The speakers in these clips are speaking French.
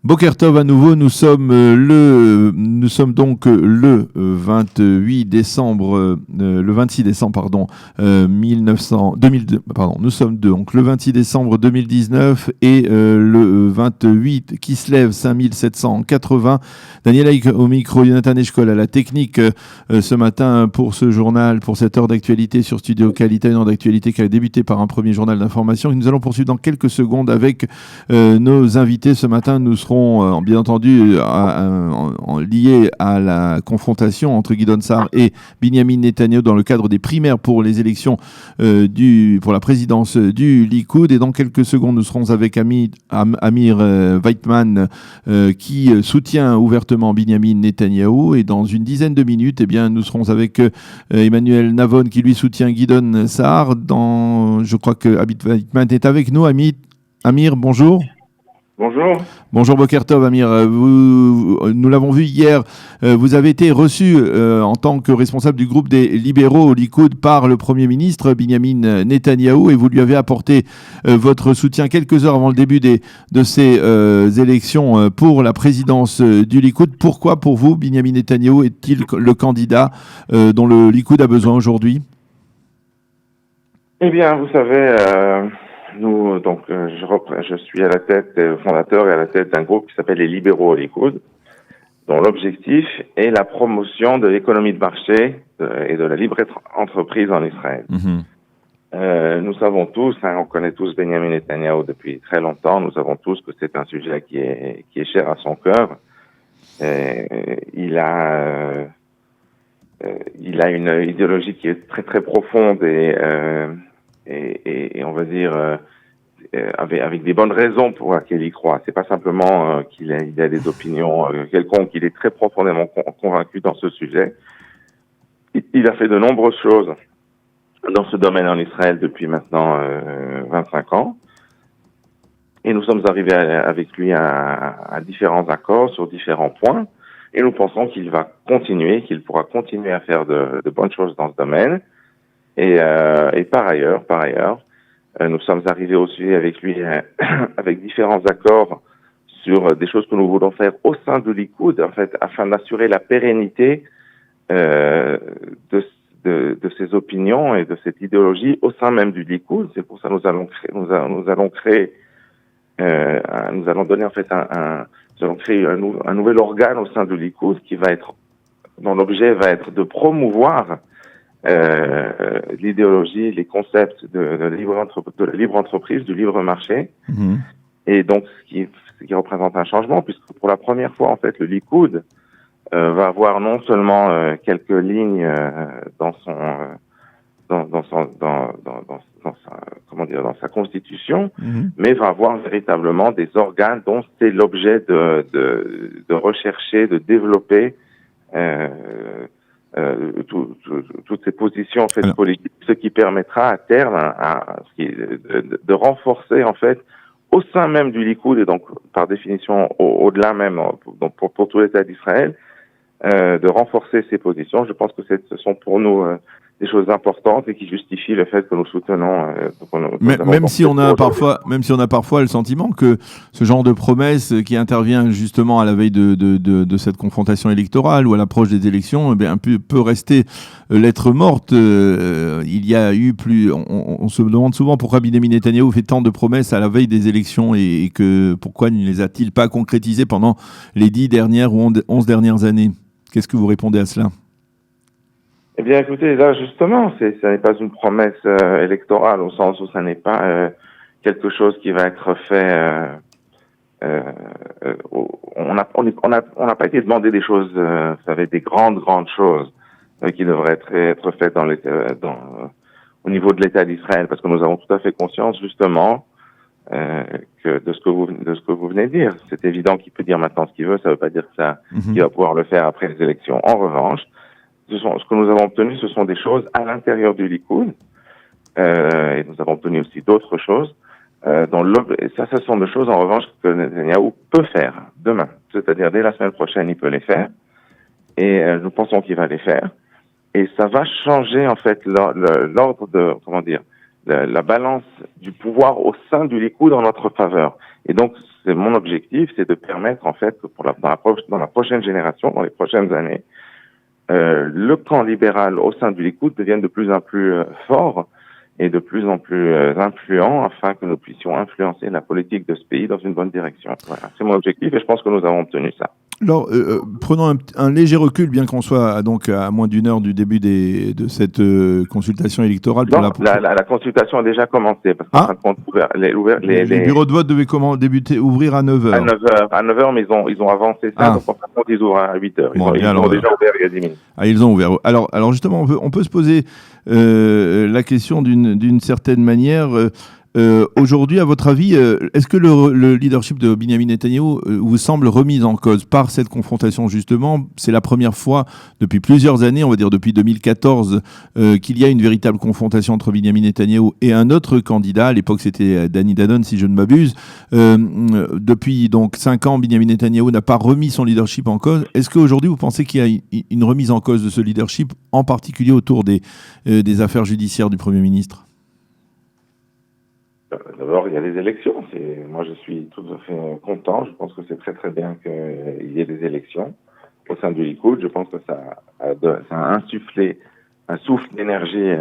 Boker Tov à nouveau, nous sommes donc le 28 décembre, le 26 décembre, pardon, 2002, pardon, nous sommes donc le 26 décembre 2019 et le 28 Kislev 5780. Daniel Haïk au micro, Jonathan Eshkol à la technique ce matin pour ce journal, pour cette heure d'actualité sur Studio Qualité, une heure d'actualité qui a débuté par un premier journal d'information. Nous allons poursuivre dans quelques secondes avec nos invités ce matin. Nous seront bien entendu liés à la confrontation entre Guidon Saar et Binyamin Netanyahu dans le cadre des primaires pour les élections pour la présidence du Likoud. Et dans quelques secondes, nous serons avec Amir Weitman qui soutient ouvertement Binyamin Netanyahu. Et dans une dizaine de minutes, eh bien, nous serons avec Emmanuel Navon qui lui soutient Guidon Saar. Je crois que Amir Weitman est avec nous. Amir, bonjour. Bonjour. Bonjour Boker Tov, Amir. Nous l'avons vu hier, vous avez été reçu en tant que responsable du groupe des libéraux au Likoud par le Premier ministre Binyamin Netanyahu et vous lui avez apporté votre soutien quelques heures avant le début de ces élections pour la présidence du Likoud. Pourquoi pour vous Binyamin Netanyahu est-il le candidat dont le Likoud a besoin aujourd'hui ? Eh bien, vous savez, je suis à la tête, fondateur et à la tête d'un groupe qui s'appelle les libéraux au Likoud, dont l'objectif est la promotion de l'économie de marché et de la libre entreprise en Israël. Nous savons tous, on connaît tous Binyamin Netanyahu depuis très longtemps, nous savons tous que c'est un sujet qui est cher à son cœur. Il a une idéologie qui est très très profonde et on va dire avec des bonnes raisons pour laquelle il croit. C'est pas simplement qu'il a des opinions quelconques. Il est très profondément convaincu dans ce sujet. Il a fait de nombreuses choses dans ce domaine en Israël depuis maintenant 25 ans. Et nous sommes arrivés avec lui à différents accords sur différents points. Et nous pensons qu'il pourra continuer à faire de bonnes choses dans ce domaine. Et par ailleurs, nous sommes arrivés aussi avec lui avec différents accords sur des choses que nous voulons faire au sein du Likoud, en fait, afin d'assurer la pérennité de ses opinions et de cette idéologie au sein même du Likoud. C'est pour ça que nous allons donner en fait nous allons créer un nouvel organe au sein du Likoud dont l'objet va être de promouvoir l'idéologie, les concepts de la libre entreprise, du libre marché. Et donc ce qui représente un changement, puisque pour la première fois en fait le Likoud va avoir non seulement quelques lignes dans sa constitution, mais va avoir véritablement des organes dont c'est l'objet de rechercher, de développer toutes ces positions en fait politiques, ce qui permettra à terme de renforcer en fait au sein même du Likoud et donc par définition au-delà même donc pour tout l'État d'Israël de renforcer ces positions. Je pense que ce sont pour nous des choses importantes et qui justifient le fait que nous soutenons. Même si on a parfois le sentiment que ce genre de promesse qui intervient justement à la veille de cette confrontation électorale ou à l'approche des élections, peut rester lettre morte. Il y a eu on se demande souvent pourquoi Binyamin Netanyahu fait tant de promesses à la veille des élections et que pourquoi ne les a-t-il pas concrétisées pendant les 10 dernières ou 11 dernières années. Qu'est-ce que vous répondez à cela ? Eh bien, écoutez, là, justement, ça n'est pas une promesse électorale au sens où ça n'est pas quelque chose qui va être fait. On n'a pas été demandé des choses, vous savez, des grandes choses qui devraient être faites au niveau de l'État d'Israël, parce que nous avons tout à fait conscience, justement, que de ce que vous venez de dire. C'est évident qu'il peut dire maintenant ce qu'il veut, ça ne veut pas dire qu'il va pouvoir le faire après les élections. En revanche, ce que nous avons obtenu, ce sont des choses à l'intérieur du Likoud, et nous avons obtenu aussi d'autres choses. Ce sont des choses, en revanche, que Netanyahu peut faire demain. C'est-à-dire, dès la semaine prochaine, il peut les faire. Et nous pensons qu'il va les faire. Et ça va changer, en fait, l'ordre la balance du pouvoir au sein du Likoud en notre faveur. Et donc, c'est mon objectif, c'est de permettre en fait que dans la prochaine génération, dans les prochaines années, le camp libéral au sein du Likoud devienne de plus en plus fort et de plus en plus influent afin que nous puissions influencer la politique de ce pays dans une bonne direction. Voilà, c'est mon objectif et je pense que nous avons obtenu ça. Alors, prenons un léger recul, bien qu'on soit donc à moins d'une heure du début de cette consultation électorale. La consultation a déjà commencé, parce qu'en fin de compte, les bureaux de vote devaient ouvrir à 9h. À 9h, mais ils ont avancé ça, donc en fin de compte, ils ouvrent à 8h. Ils ont déjà ouvert il y a 10 minutes. Ah, ils ont ouvert. Alors justement, on peut se poser la question d'une certaine manière. Aujourd'hui, à votre avis, est-ce que le leadership de Benyamin Netanyahou vous semble remis en cause par cette confrontation, justement? C'est la première fois depuis plusieurs années, on va dire depuis 2014, qu'il y a une véritable confrontation entre Benyamin Netanyahou et un autre candidat. À l'époque, c'était Danny Danon, si je ne m'abuse. Depuis donc 5 ans, Benyamin Netanyahou n'a pas remis son leadership en cause. Est-ce qu'aujourd'hui, vous pensez qu'il y a une remise en cause de ce leadership, en particulier autour des affaires judiciaires du Premier ministre? D'abord, il y a les élections. Moi, je suis tout à fait content. Je pense que c'est très très bien qu'il y ait des élections au sein du Likoud. Je pense que ça a insufflé un souffle d'énergie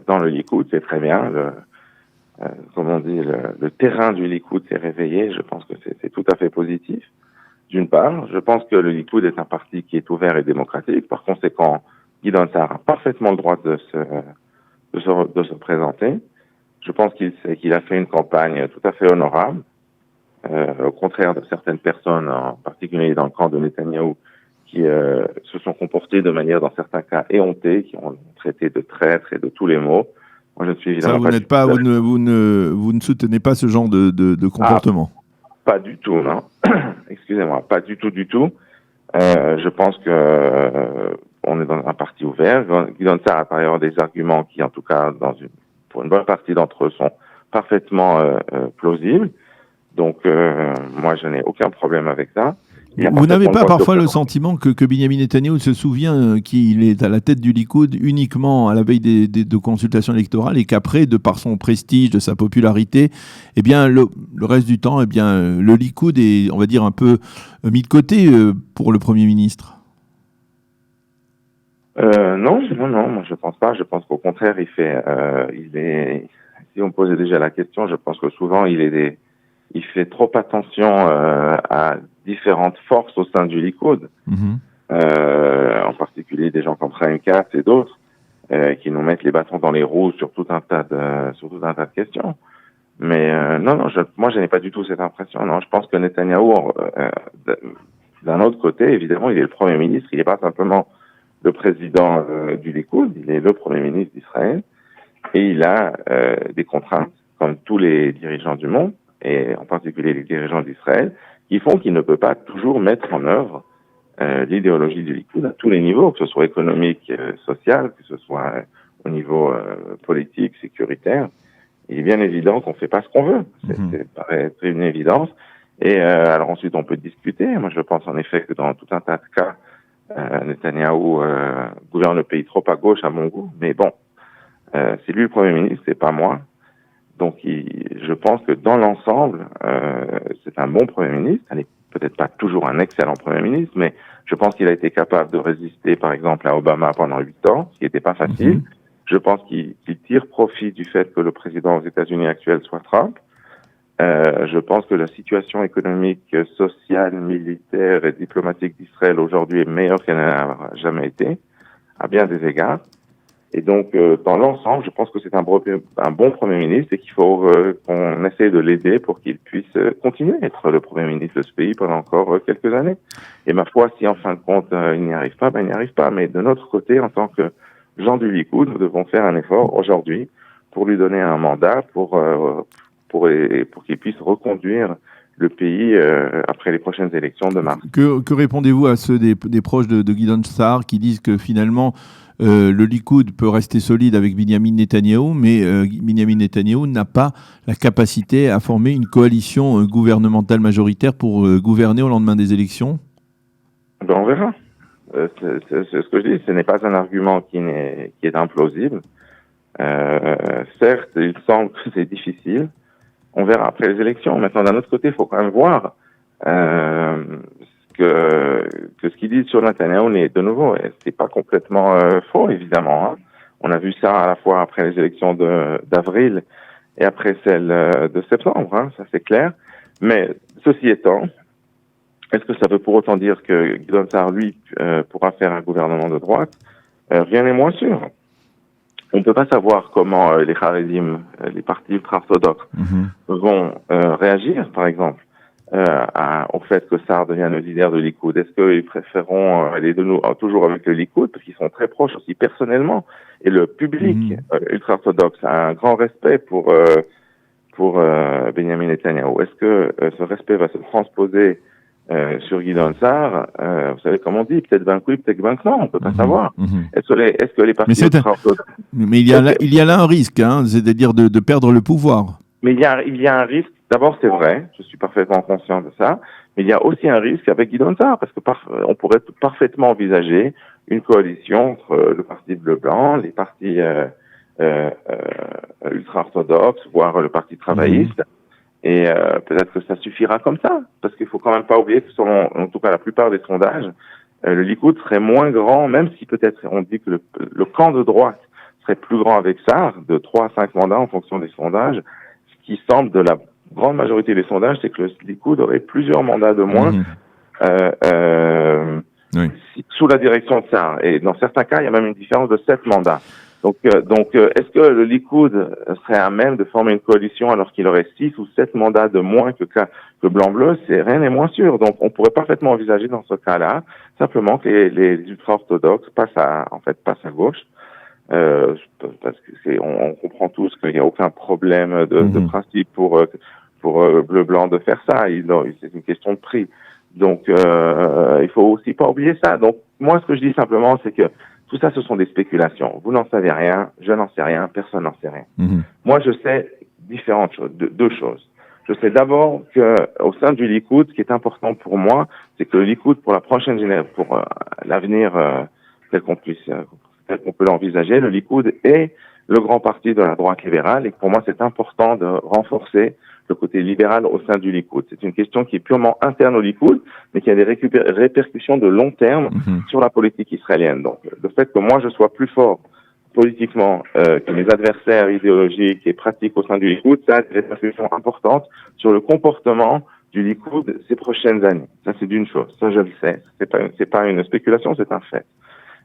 dans le Likoud. C'est très bien. Comme on dit, le terrain du Likoud s'est réveillé. Je pense que c'est tout à fait positif. D'une part, je pense que le Likoud est un parti qui est ouvert et démocratique. Par conséquent, Gideon Sa'ar a parfaitement le droit de se présenter. Je pense qu'il a fait une campagne tout à fait honorable, au contraire de certaines personnes, en particulier dans le camp de Netanyahou, qui se sont comportées de manière, dans certains cas, éhontée, qui ont traité de traîtres et de tous les mots. Moi, je ne suis évidemment vous ne soutenez pas ce genre de comportement? Pas du tout, non. Excusez-moi, pas du tout. Je pense que on est dans un parti ouvert. Gideon Sa'ar a par ailleurs des arguments qui, en tout cas, pour une bonne partie d'entre eux, sont parfaitement plausibles. Donc, moi, je n'ai aucun problème avec ça. Vous n'avez pas parfois le sentiment que Benyamin Netanyahou se souvient qu'il est à la tête du Likoud uniquement à la veille de consultations électorales et qu'après, de par son prestige, de sa popularité, eh bien, le reste du temps, eh bien, le Likoud est, on va dire, un peu mis de côté pour le Premier ministre? Non, moi je pense pas. Je pense qu'au contraire, si on me posait déjà la question, je pense que souvent il fait trop attention à différentes forces au sein du Likoud, en particulier des gens comme Chaim Katz et d'autres, qui nous mettent les bâtons dans les roues sur tout un tas de questions. Mais moi je n'ai pas du tout cette impression. Non, je pense que Netanyahou, d'un autre côté, évidemment, il est le Premier ministre. Il n'est pas simplement le président du Likoud, il est le Premier ministre d'Israël et il a des contraintes, comme tous les dirigeants du monde, et en particulier les dirigeants d'Israël, qui font qu'il ne peut pas toujours mettre en œuvre l'idéologie du Likoud à tous les niveaux, que ce soit économique, social, que ce soit au niveau politique, sécuritaire. Il est bien évident qu'on ne fait pas ce qu'on veut. C'est paraît une évidence. Et alors ensuite, on peut discuter. Moi, je pense en effet que dans tout un tas de cas, Netanyahou gouverne le pays trop à gauche à mon goût, mais bon, c'est lui le Premier ministre, c'est pas moi. Donc je pense que dans l'ensemble, c'est un bon Premier ministre. Il n'est peut-être pas toujours un excellent Premier ministre, mais je pense qu'il a été capable de résister, par exemple, à Obama pendant 8 ans, ce qui n'était pas facile. Je pense qu'il tire profit du fait que le président aux États-Unis actuel soit Trump. Je pense que la situation économique, sociale, militaire et diplomatique d'Israël aujourd'hui est meilleure qu'elle n'a jamais été, à bien des égards. Et donc, dans l'ensemble, je pense que c'est un bon Premier ministre et qu'il faut qu'on essaie de l'aider pour qu'il puisse continuer à être le Premier ministre de ce pays pendant encore quelques années. Et ma foi, si en fin de compte, il n'y arrive pas, il n'y arrive pas. Mais de notre côté, en tant que gens du Likoud, nous devons faire un effort aujourd'hui pour lui donner un mandat pour qu'il puisse reconduire le pays après les prochaines élections de mars. Que répondez-vous à ceux des proches de Gideon Sa'ar qui disent que finalement le Likoud peut rester solide avec Benyamin Netanyahou, mais Benyamin Netanyahou n'a pas la capacité à former une coalition gouvernementale majoritaire pour gouverner au lendemain des élections? Ben on verra. C'est ce que je dis, ce n'est pas un argument qui est implausible. Certes, il semble que c'est difficile. On verra après les élections. Maintenant, d'un autre côté, il faut quand même voir que ce qu'ils disent sur Netanyahou est de nouveau, c'est pas complètement faux, évidemment. Hein. On a vu ça à la fois après les élections d'avril et après celles de septembre, hein, ça c'est clair. Mais ceci étant, est-ce que ça veut pour autant dire que Gideon Sa'ar, lui, pourra faire un gouvernement de droite? Rien n'est moins sûr. On ne peut pas savoir comment les Haredim, les partis ultra-orthodoxes, vont réagir, par exemple, au fait que Sa'ar devienne le leader de Likoud. Est-ce qu'ils préféreront aller toujours avec le Likoud, parce qu'ils sont très proches aussi personnellement, et le public ultra-orthodoxe a un grand respect pour Benjamin Netanyahou. Est-ce que ce respect va se transposer sur Gideon Sa'ar? Vous savez comme on dit, peut-être vaincu, peut-être vaincu, non, on peut pas savoir. Est-ce que les partis ultra-orthodoxes... Mais il y a là un risque, hein, c'est-à-dire de perdre le pouvoir. Mais il y a un risque. D'abord, c'est vrai, je suis parfaitement conscient de ça, mais il y a aussi un risque avec Gideon Sa'ar, parce que on pourrait parfaitement envisager une coalition entre le parti bleu-blanc, les partis ultra-orthodoxes, voire le parti travailliste, et peut-être que ça suffira comme ça, parce qu'il faut quand même pas oublier que selon, en tout cas la plupart des sondages, le Likoud serait moins grand, même si peut-être on dit que le camp de droite serait plus grand avec Sa'ar, de 3 à 5 mandats en fonction des sondages. Ce qui semble de la grande majorité des sondages, c'est que le Likoud aurait plusieurs mandats de moins sous la direction de Sa'ar. Et dans certains cas, il y a même une différence de 7 mandats. Donc, est-ce que le Likoud serait à même de former une coalition alors qu'il aurait 6 ou 7 mandats de moins que Blanc-Bleu? Rien n'est moins sûr. Donc, on pourrait parfaitement envisager dans ce cas-là, simplement que les ultra-orthodoxes passent à gauche. Parce que on comprend tous qu'il n'y a aucun problème de principe pour bleu-blanc de faire ça. C'est une question de prix. Donc, il faut aussi pas oublier ça. Donc, moi, ce que je dis simplement, c'est que tout ça, ce sont des spéculations. Vous n'en savez rien, je n'en sais rien, personne n'en sait rien. Moi, je sais différentes choses, deux choses. Je sais d'abord que au sein du Likoud, ce qui est important pour moi, c'est que le Likoud, pour la prochaine génération, pour l'avenir tel qu'on peut l'envisager, le Likoud est le grand parti de la droite libérale, et pour moi, c'est important de renforcer le côté libéral au sein du Likoud. C'est une question qui est purement interne au Likoud, mais qui a des répercussions de long terme sur la politique israélienne. Donc, le fait que moi, je sois plus fort politiquement que mes adversaires idéologiques et pratiques au sein du Likoud, ça a des répercussions importantes sur le comportement du Likoud ces prochaines années. Ça, c'est d'une chose. Ça, je le sais. C'est pas une spéculation, c'est un fait.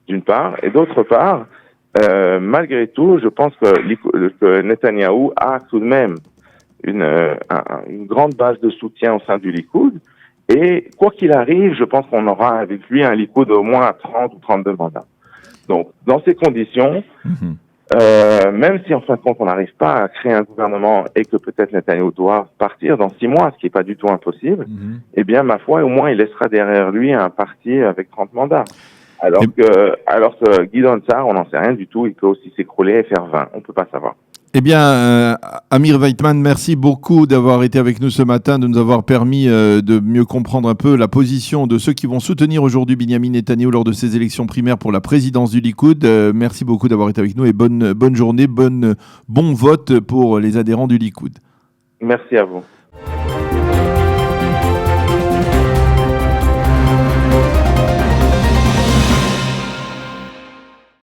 D'une part. Et d'autre part, malgré tout, je pense que Netanyahou a tout de même une grande base de soutien au sein du Likoud. Et quoi qu'il arrive, je pense qu'on aura avec lui un Likoud au moins à 30 ou 32 mandats. Donc, dans ces conditions, même si en fin de compte on n'arrive pas à créer un gouvernement et que peut-être Netanyahou doit partir dans 6 mois, ce qui n'est pas du tout impossible, eh bien, ma foi, au moins il laissera derrière lui un parti avec 30 mandats. Alors que Gideon Sa'ar, on n'en sait rien du tout, il peut aussi s'écrouler et faire 20, on ne peut pas savoir. Eh bien, Amir Weitman, merci beaucoup d'avoir été avec nous ce matin, de nous avoir permis de mieux comprendre un peu la position de ceux qui vont soutenir aujourd'hui Benjamin Netanyahou lors de ces élections primaires pour la présidence du Likoud. Merci beaucoup d'avoir été avec nous et bonne journée, bon vote pour les adhérents du Likoud. Merci à vous.